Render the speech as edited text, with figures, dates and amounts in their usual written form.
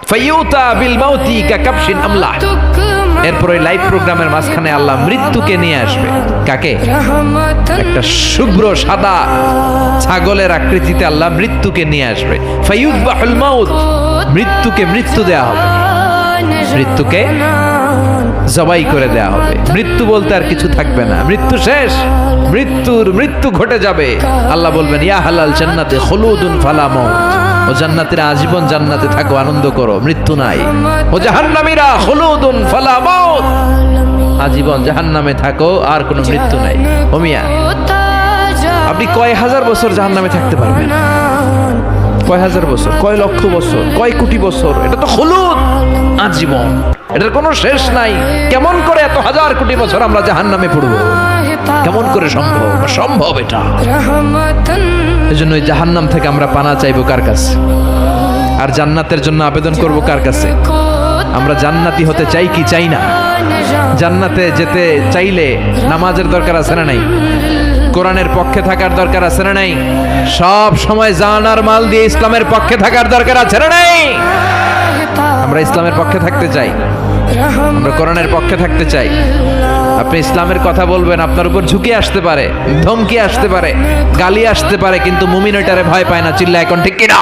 ফায়ুতা বিল মাউতি কাকাবশিন আমলা। এরপর ওই লাইভ প্রোগ্রামের মাঝখানে আল্লাহ মৃত্যুকে নিয়ে আসবে। কাকে? একটা শুভ্র সাদা ছাগলের আকৃতিতে আল্লাহ মৃত্যুকে নিয়ে আসবে। ফায়ুযবাহুল মাউত, মৃত্যুকে মৃত্যু দেয়া হবে, মৃত্যুকে জবাই করে দেয়া হবে। মৃত্যু বলতে আর কিছু থাকবে না, মৃত্যু শেষ, মৃত্যু ঘটে যাবে। আল্লাহ বলবেন ইয়া হালাল জান্নাতে খুলুদুন ফালা মাউত, ও জান্নাতীরা আজীবন জান্নাতে থাকো, আনন্দ করো, মৃত্যু নাই। ও জাহান্নামীরা খুলুদুন ফালা মাউত, আজীবন জাহান্নামে থাকো, আর কোনো মৃত্যু নাই। ও মিয়া, আপনি কয় হাজার বছর জাহান্নামে থাকতে পারবেন? কয় হাজার বছর, কয় লক্ষ বছর, কয় কোটি বছর? এটা তো খুলুদ, আজীবন, এটার কোনো শেষ নাই। কেমন করে এত হাজার কোটি বছর আমরা জাহান্নামে পড়ব? কেমন করে সম্ভব? সম্ভব এটা। এজন্য এই জাহান্নাম থেকে আমরা পানা চাইবো কার কাছে? আর জান্নাতের জন্য আবেদন করব কার কাছে? আমরা জান্নাতি হতে চাই কি চাই না? জান্নাতে যেতে চাইলে নামাজের দরকার আছে না নাই? কোরআনের পক্ষে থাকার দরকার আছে না নাই? সব সময় জান আর মাল দিয়ে ইসলামের পক্ষে থাকার দরকার আছে না নাই? আমরা ইসলামের পক্ষে থাকতে চাই, আমরা কোরআনের পক্ষে থাকতে চাই। আপনি ইসলামের কথা বলবেন, আপনার উপর ঝুঁকি আসতে পারে, ধমকি আসতে পারে, গালি আসতে পারে, কিন্তু মুমিন ওইটারে ভয় পায় না। চিল্লায় এখন ঠিক কিনা?